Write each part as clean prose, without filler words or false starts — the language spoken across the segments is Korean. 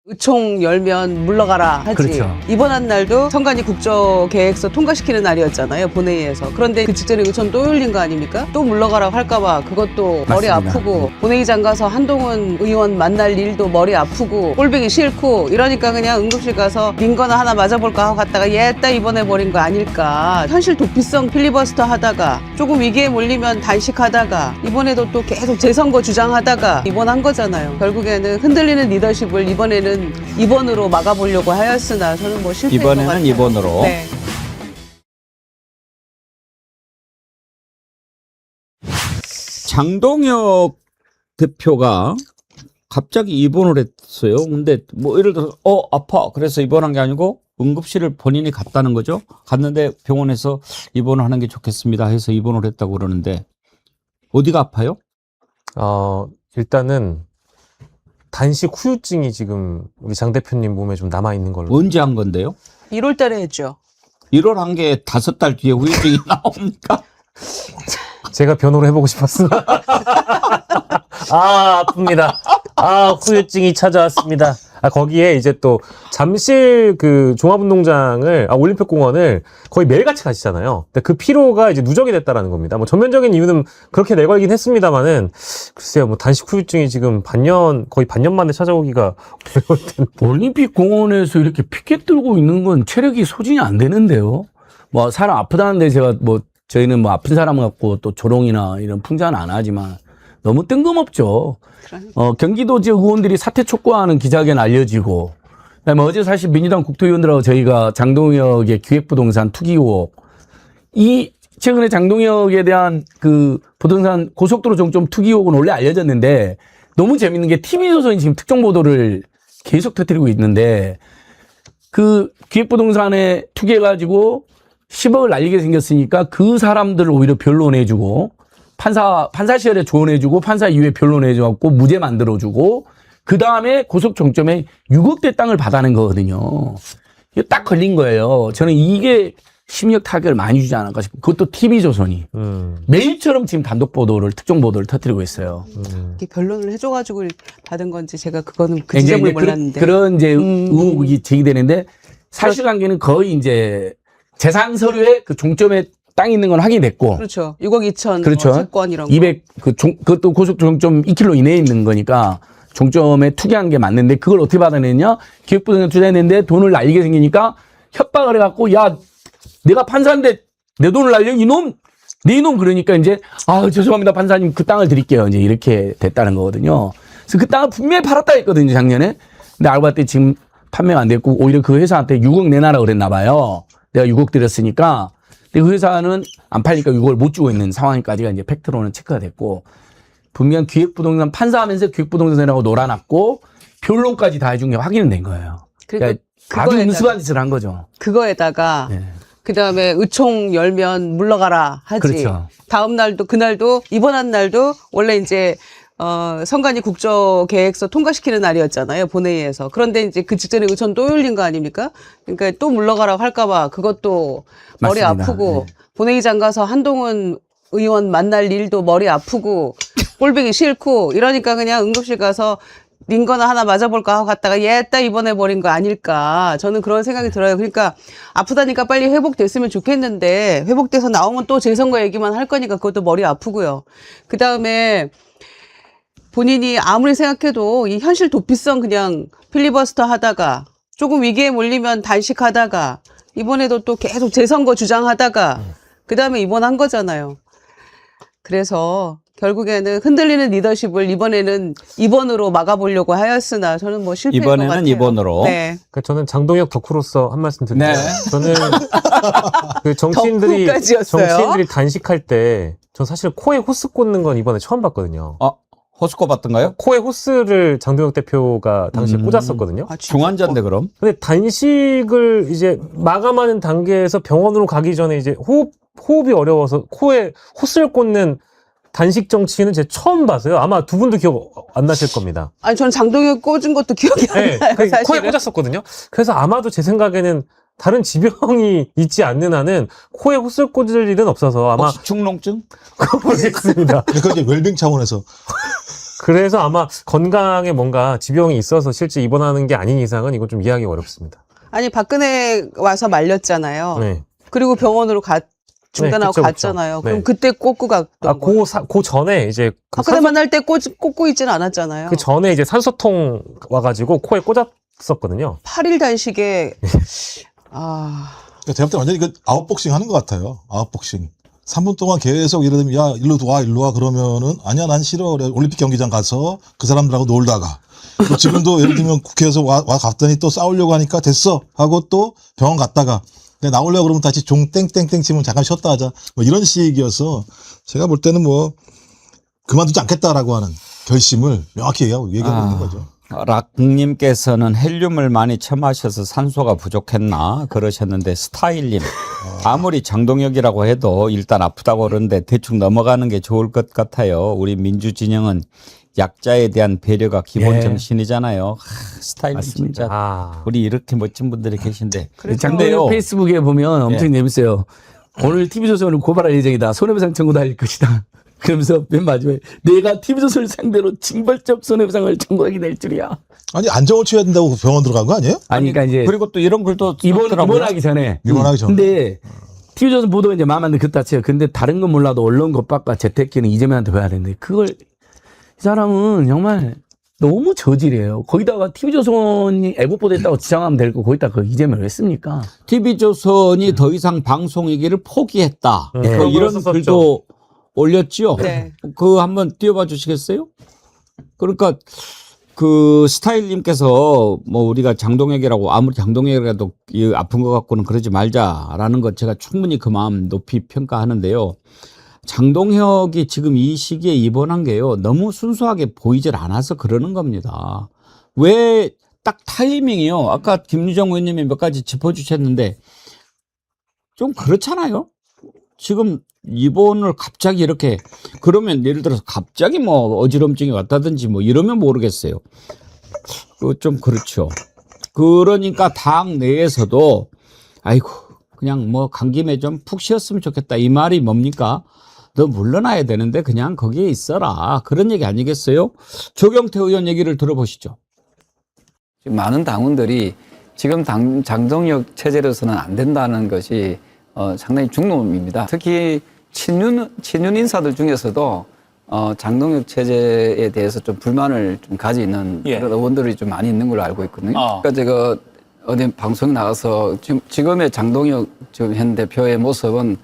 의총 열면 물러가라 하지. 그렇죠. 이번한 날도 선관위 국정계획서 통과시키는 날이었잖아요, 본회의에서. 그런데 그 직전에 의총 또 열린 거 아닙니까? 또 물러가라고 할까봐 그것도 머리 맞습니다. 아프고, 본회의장 가서 한동훈 의원 만날 일도 머리 아프고 꼴보기 싫고, 이러니까 그냥 응급실 가서 민거나 하나 맞아볼까 하고 갔다가 얘따 입원해버린 거 아닐까. 현실 도피성 필리버스터 하다가 조금 위기에 몰리면 단식하다가 이번에도 또 계속 재선거 주장하다가 입원한 거잖아요. 결국에는 흔들리는 리더십을 이번에는 2번으로 막아보려고 하였으나 저는 뭐 실패인 것 같아요. 이번에는 2번으로. 네. 장동혁 대표가 갑자기 입원을 했어요. 근데 뭐 예를 들어서 아파 그래서 입원한 게 아니고 응급실을 본인이 갔다는 거죠. 갔는데 병원에서 입원을 하는 게 좋겠습니다 해서 입원을 했다고 그러는데 어디가 아파요? 일단은 단식 후유증이 지금 우리 장 대표님 몸에 좀 남아있는 걸로. 언제 한 건데요? 1월 달에 했죠. 1월 한 게 5달 뒤에 후유증이 나옵니까? 제가 변호를 해보고 싶었으나. 아픕니다. 후유증이 찾아왔습니다. 거기에 이제 또 잠실 그 종합운동장을 올림픽공원을 거의 매일같이 가시잖아요. 근데 그 피로가 이제 누적이 됐다라는 겁니다. 뭐 전면적인 이유는 그렇게 내걸긴 했습니다만은 글쎄요, 뭐 단식 후유증이 지금 거의 반년 만에 찾아오기가 어려울 텐데. 올림픽 공원에서 이렇게 피켓 들고 있는 건 체력이 소진이 안 되는데요. 뭐 사람 아프다는데 저희는 뭐 아픈 사람 갖고 또 조롱이나 이런 풍자는 안 하지만 너무 뜬금없죠. 경기도 지역 의원들이 사퇴 촉구하는 기자회견 알려지고, 그다음에 어제 사실 민주당 국토위원들하고 저희가 장동혁의 기획부동산 투기 의혹, 최근에 장동혁에 대한 그 부동산 고속도로 종점 투기 의혹은 원래 알려졌는데 너무 재밌는 게 TV조선이 지금 특정 보도를 계속 터뜨리고 있는데, 그 기획부동산에 투기해가지고 10억을 날리게 생겼으니까 그 사람들을 오히려 변론해주고, 판사 시절에 조언해주고, 판사 이후에 변론해줘갖고 무죄 만들어주고, 그 다음에 고속 정점에 6억대 땅을 받아낸 거거든요. 이게 딱 걸린 거예요. 저는 이게 심리적 타격을 많이 주지 않을까 싶고, 그것도 TV조선이 매일처럼 지금 단독 보도를, 특정 보도를 터뜨리고 있어요. 이렇게 변론을 해줘가지고 받은 건지 제가 그거는 그 지점을 몰랐는데. 그런 이제 의혹이 제기되는데, 사실관계는 거의 이제 재산 서류에 그 종점에 땅이 있는 건 확인됐고. 그렇죠. 6억 2천. 그렇죠. 채권 이런 거. 200, 그것도 고속 종점 2km 이내에 있는 거니까 종점에 투기한 게 맞는데, 그걸 어떻게 받아냈냐? 기획부동산 투자했는데 돈을 날리게 생기니까 협박을 해갖고, 야, 내가 판사인데 내 돈을 날려? 이놈? 네 이놈? 그러니까 이제, 죄송합니다. 판사님 그 땅을 드릴게요. 이제 이렇게 됐다는 거거든요. 그래서 그 땅을 분명히 팔았다 했거든요. 작년에. 근데 알고 봤더니 지금 판매가 안 됐고, 오히려 그 회사한테 6억 내놔라 그랬나 봐요. 내가 6억 드렸으니까. 근데 그 회사는 안 팔니까 6억을 못 주고 있는 상황까지가 이제 팩트로는 체크가 됐고, 분명 기획부동산 판사하면서 기획부동산이라고 놀아놨고, 변론까지 다 해준 게 확인은 된 거예요. 그러니까 아주 은수한 짓을 한 거죠. 그거에다가, 네. 그 다음에 의총 열면 물러가라 하지. 그렇죠. 다음 날도, 그날도, 이번한 날도 원래 이제, 선관위 국정계획서 통과시키는 날이었잖아요, 본회의에서. 그런데 이제 그 직전에 의총 또 열린 거 아닙니까? 그러니까 또 물러가라고 할까봐 그것도 머리 맞습니다. 아프고, 네. 본회의장 가서 한동훈 의원 만날 일도 머리 아프고, 꼴보기 싫고, 이러니까 그냥 응급실 가서 민거나 하나 맞아볼까 하고 갔다가 얘따 입원해버린 거 아닐까. 저는 그런 생각이 들어요. 그러니까 아프다니까 빨리 회복됐으면 좋겠는데, 회복돼서 나오면 또 재선거 얘기만 할 거니까 그것도 머리 아프고요. 그 다음에 본인이 아무리 생각해도 이 현실 도피성 그냥 필리버스터 하다가 조금 위기에 몰리면 단식하다가 이번에도 또 계속 재선거 주장하다가 그 다음에 입원한 거잖아요. 그래서 결국에는 흔들리는 리더십을 이번에는 2번으로 막아보려고 하였으나 저는 뭐 실패인 것 같아요. 이번에는 2번으로. 네. 그러니까 저는 장동혁 덕후로서 한 말씀 드릴게요. 네. 저는 그 정치인들이 단식할 때, 전 사실 코에 호스 꽂는 건 이번에 처음 봤거든요. 호스 꼽았던가요? 코에 호스를 장동혁 대표가 당시에 꽂았었거든요. 중환자인데 그럼? 근데 단식을 이제 마감하는 단계에서 병원으로 가기 전에 이제 호흡이 어려워서 코에 호스를 꽂는 단식 정치인은 제가 처음 봤어요. 아마 두 분도 기억 안 나실 겁니다. 아니, 전 장동혁 꽂은 것도 기억이 안 나요. 사실은. 코에 꽂았었거든요. 그래서 아마도 제 생각에는 다른 지병이 있지 않는 한은 코에 호스를 꽂을 일은 없어서 아마 혹시 축농증? 모르겠습니다. 그러니까 이제 웰빙 차원에서 그래서 아마 건강에 뭔가 지병이 있어서 실제 입원하는 게 아닌 이상은 이건 좀 이해하기 어렵습니다. 아니 박근혜 와서 말렸잖아요. 네. 그리고 병원으로 중단하고 그쵸, 그쵸. 갔잖아요. 네. 그럼 그때 꽂고 갔던 거예요. 그 전에 이제 박근혜 만날 때 꽂고 있지는 않았잖아요. 그 전에 이제 산소통 와가지고 코에 꽂았었거든요. 8일 단식에 제가 볼 때 완전히 그 아웃복싱 하는 것 같아요. 아웃복싱. 3분 동안 계속 예를 들면 야 일로 와 그러면은 아니야 난 싫어 그래 올림픽 경기장 가서 그 사람들하고 놀다가 또 지금도 예를 들면 국회에서 와 갔더니 또 싸우려고 하니까 됐어 하고 또 병원 갔다가 나오려고 그러면 다시 종 땡땡땡 치면 잠깐 쉬었다 하자 뭐 이런 식이어서 제가 볼 때는 뭐 그만두지 않겠다라고 하는 결심을 명확히 얘기하고 있는 거죠. 락님께서는 헬륨을 많이 처마셔서 산소가 부족했나 그러셨는데 스타일님 아무리 장동혁이라고 해도 일단 아프다고 그러는데 대충 넘어가는 게 좋을 것 같아요. 우리 민주진영은 약자에 대한 배려가 기본 예. 정신이잖아요. 스타일님 맞습니다. 진짜 우리 이렇게 멋진 분들이 계신데 장동혁 페이스북에 보면 엄청 재밌어요. 오늘 TV조선을 고발할 예정이다. 손해배상 청구도 할 것이다. 그러면서 맨 마지막에 내가 TV조선을 상대로 징벌적 손해배상을 청구하게 될 줄이야. 아니 안정을 취해야 된다고 병원 들어간 거 아니에요? 아니 그러니까 이제 그리고 또 이런 글도 입원하기 전에. 입원하기 전에. 근데 TV조선 보도가 이제 마음에 안 들면 그따 쳐요. 근데 다른 건 몰라도 언론 겁박과 재택기는 이재명한테 해야 되는데 그걸 이 사람은 정말 너무 저질이에요. 거기다가 TV조선이 애국보도했다고 주장하면 될 거 거기다 그 이재명을 왜 씁니까? TV조선이 더 이상 방송이기를 포기했다. 네. 뭐 이런 썼었죠. 글도 올렸지요. 네. 그 한번 띄워봐 주시겠어요? 그러니까 그 스타일님께서 뭐 우리가 장동혁이라고 아무리 장동혁이라도 이 아픈 것 갖고는 그러지 말자라는 것 제가 충분히 그 마음 높이 평가하는데요. 장동혁이 지금 이 시기에 입원한 게요. 너무 순수하게 보이질 않아서 그러는 겁니다. 왜 딱 타이밍이요. 아까 김유정 의원님이 몇 가지 짚어주셨는데 좀 그렇잖아요. 지금 입원을 갑자기 이렇게 그러면 예를 들어서 갑자기 뭐 어지럼증이 왔다든지 뭐 이러면 모르겠어요. 좀 그렇죠. 그러니까 당 내에서도 아이고 그냥 뭐 간 김에 좀 푹 쉬었으면 좋겠다. 이 말이 뭡니까? 너 물러나야 되는데 그냥 거기에 있어라. 그런 얘기 아니겠어요? 조경태 의원 얘기를 들어보시죠. 지금 많은 당원들이 지금 장동혁 체제로서는 안 된다는 것이 상당히 중론입니다. 특히 친윤 인사들 중에서도 장동혁 체제에 대해서 좀 불만을 좀 가지는 그런 의원들이 좀 많이 있는 걸로 알고 있거든요. 그러니까 제가 어디 방송에 나가서 지금의 장동혁 지금 현 대표의 모습은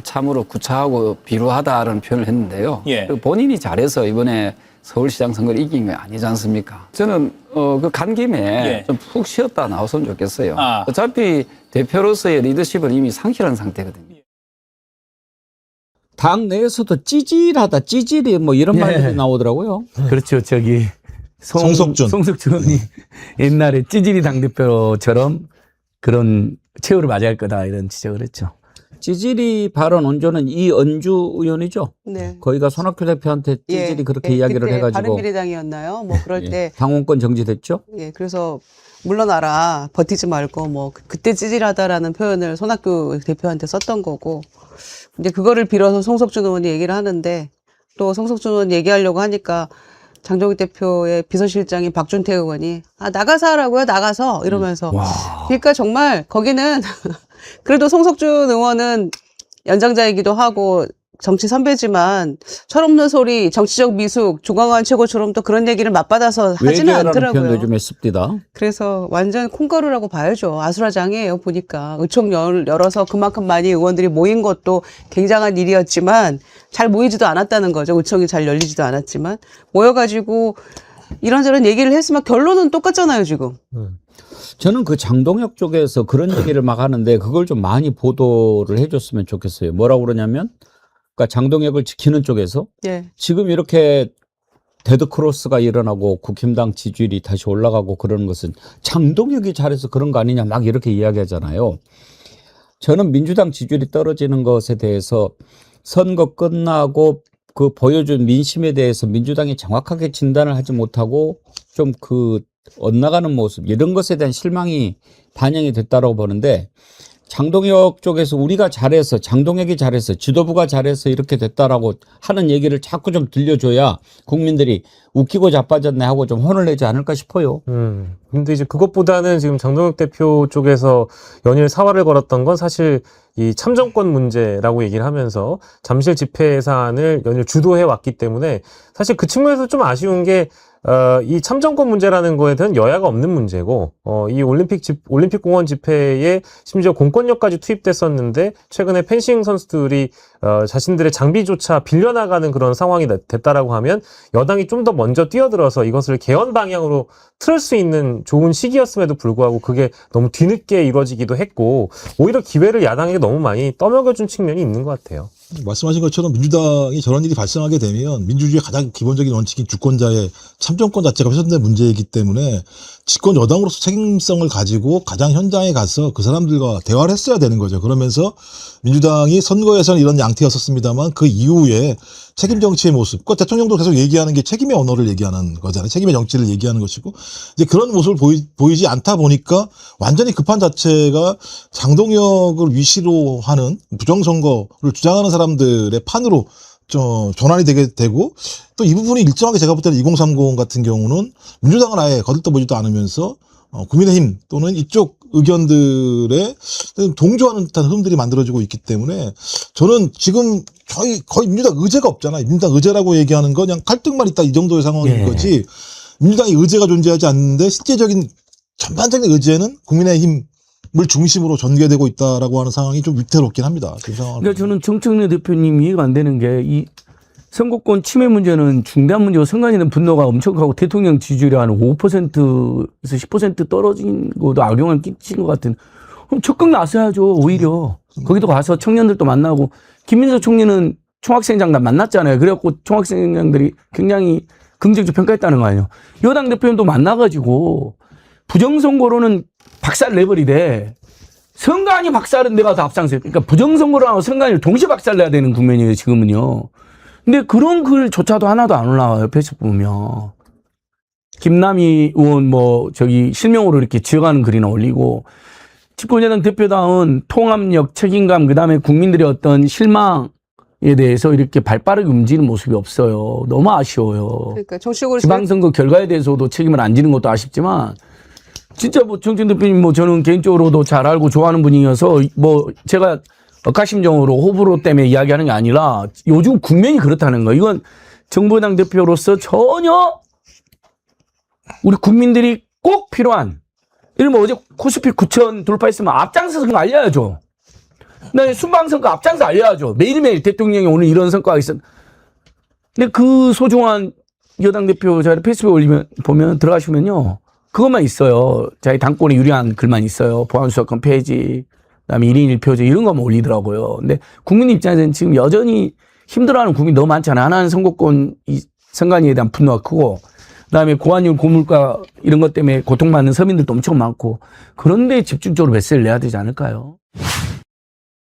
참으로 구차하고 비루하다라는 표현을 했는데요. 그리고 본인이 잘해서 이번에 서울시장 선거를 이긴 게 아니지 않습니까? 저는 그 간 김에 좀 푹 쉬었다 나왔으면 좋겠어요. 어차피 대표로서의 리더십을 이미 상실한 상태거든요. 당 내에서도 찌질하다, 찌질이 뭐 이런 말들이 나오더라고요. 그렇죠. 저기 송석준. 송석준이 옛날에 찌질이 당대표처럼 그런 최후를 맞이할 거다 이런 지적을 했죠. 찌질이 발언 원조는 이은주 의원이죠. 네. 거기가 손학규 대표한테 찌질이 그렇게 이야기를 그때 해가지고 바른미래당이었나요? 뭐 그럴 때 당원권 정지됐죠. 그래서 물러나라 버티지 말고 뭐 그때 찌질하다라는 표현을 손학규 대표한테 썼던 거고 이제 그거를 빌어서 송석준 의원이 얘기를 하는데 또 송석준 의원 얘기하려고 하니까 장동혁 대표의 비서실장인 박준태 의원이 나가서 하라고요 나가서 이러면서 그러니까 정말 거기는 그래도 송석준 의원은 연장자이기도 하고 정치 선배지만 철없는 소리, 정치적 미숙, 조광환 최고처럼 또 그런 얘기를 맞받아서 하지는 외계어라는 않더라고요. 표현도 좀 했습니다. 그래서 완전 콩가루라고 봐야죠. 아수라장이에요, 보니까. 의총 열어서 그만큼 많이 의원들이 모인 것도 굉장한 일이었지만 잘 모이지도 않았다는 거죠. 의총이 잘 열리지도 않았지만. 모여가지고 이런저런 얘기를 했으면 결론은 똑같잖아요, 지금. 저는 그 장동혁 쪽에서 그런 얘기를 막 하는데 그걸 좀 많이 보도를 해줬으면 좋겠어요. 뭐라고 그러냐면 그러니까 장동혁을 지키는 쪽에서 지금 이렇게 데드크로스가 일어나고 국힘당 지지율이 다시 올라가고 그러는 것은 장동혁이 잘해서 그런 거 아니냐 막 이렇게 이야기하잖아요. 저는 민주당 지지율이 떨어지는 것에 대해서 선거 끝나고 그 보여준 민심에 대해서 민주당이 정확하게 진단을 하지 못하고 좀 그 엇나가는 모습 이런 것에 대한 실망이 반영이 됐다고 보는데 장동혁 쪽에서 우리가 잘해서 장동혁이 잘해서 지도부가 잘해서 이렇게 됐다라고 하는 얘기를 자꾸 좀 들려줘야 국민들이 웃기고 자빠졌네 하고 좀 혼을 내지 않을까 싶어요. 근데 이제 그것보다는 지금 장동혁 대표 쪽에서 연일 사활을 걸었던 건 사실 이 참정권 문제라고 얘기를 하면서 잠실 집회 예산을 연일 주도해 왔기 때문에 사실 그 측면에서 좀 아쉬운 게 이 참정권 문제라는 거에 대한 여야가 없는 문제고, 이 올림픽 공원 집회에 심지어 공권력까지 투입됐었는데, 최근에 펜싱 선수들이, 자신들의 장비조차 빌려나가는 그런 상황이 됐다라고 하면, 여당이 좀 더 먼저 뛰어들어서 이것을 개헌 방향으로 틀을 수 있는 좋은 시기였음에도 불구하고 그게 너무 뒤늦게 이루어지기도 했고, 오히려 기회를 야당에게 너무 많이 떠먹여준 측면이 있는 것 같아요. 말씀하신 것처럼 민주당이 저런 일이 발생하게 되면 민주주의의 가장 기본적인 원칙인 주권자의 참정권 자체가 훼손된 문제이기 때문에 집권 여당으로서 책임성을 가지고 가장 현장에 가서 그 사람들과 대화를 했어야 되는 거죠. 그러면서 민주당이 선거에서는 이런 양태였었습니다만 그 이후에 책임 정치의 모습, 그 대통령도 계속 얘기하는 게 책임의 언어를 얘기하는 거잖아요. 책임의 정치를 얘기하는 것이고 이제 그런 모습을 보이지 않다 보니까 완전히 급한 자체가 장동혁을 위시로 하는 부정선거를 주장하는 사람들의 판으로 전환이 되게 되고 또 이 부분이 일정하게 제가 볼 때는 2030 같은 경우는 민주당을 아예 거들떠보지도 않으면서 국민의힘 또는 이쪽 의견들에 동조하는 듯한 흐름들이 만들어지고 있기 때문에 저는 지금 거의 민주당 의제가 없잖아요. 민주당 의제라고 얘기하는 건 그냥 갈등만 있다 이 정도의 상황인 거지 민주당의 의제가 존재하지 않는데 실제적인 전반적인 의제는 국민의힘 을 중심으로 전개되고 있다라고 하는 상황이 좀 위태롭긴 합니다. 그 그러니까 저는 정청래 대표님 이해가 안 되는 게 이 선거권 침해 문제는 중대한 문제고 선관위에 대한 분노가 엄청 크고 대통령 지지율이 한 5%에서 10% 떨어진 것도 악영향을 끼친 것 같은. 그럼 적극 나서야죠. 오히려. 거기도 가서 청년들도 만나고 김민석 총리는 총학생장단 만났잖아요. 그래갖고 총학생장들이 굉장히 긍정적 평가했다는 거 아니에요. 여당 대표님도 만나가지고 부정선거로는 박살 내버리되 선관위 박살은 내가 더 앞장서요. 그러니까 부정선거랑 선관위를 동시에 박살 내야 되는 국면이에요, 지금은요. 근데 그런 글조차도 하나도 안 올라와요, 페이스북 보면. 김남희 의원 실명으로 이렇게 지어가는 글이나 올리고, 집권여당 대표당은 통합력, 책임감, 그 다음에 국민들의 어떤 실망에 대해서 이렇게 발빠르게 움직이는 모습이 없어요. 너무 아쉬워요. 그러니까 정치적으로 지방선거 결과에 대해서도 책임을 안 지는 것도 아쉽지만, 진짜 정청 대표님 저는 개인적으로도 잘 알고 좋아하는 분이어서 제가 억하심정으로 호불호 때문에 이야기하는 게 아니라 요즘 국면이 그렇다는 거. 이건 정부 여당 대표로서 전혀 우리 국민들이 꼭 필요한, 이러면 어제 코스피 9,000 돌파했으면 앞장서서 그거 알려야죠. 그다음에 순방선거 앞장서 알려야죠. 매일매일 대통령이 오늘 이런 성과가 있었. 근데 그 소중한 여당 대표 자리 페이스북에 보면 들어가시면요. 그것만 있어요. 자기 당권에 유리한 글만 있어요. 보안수사권 폐지, 그다음에 1인 1표제 이런 거만 올리더라고요. 근데 국민 입장에서는 지금 여전히 힘들어하는 국민이 너무 많잖아요. 하나는 선거권 선관위에 대한 분노가 크고, 그다음에 고환율, 고물가 이런 것 때문에 고통받는 서민들도 엄청 많고, 그런데 집중적으로 메시지를 내야 되지 않을까요?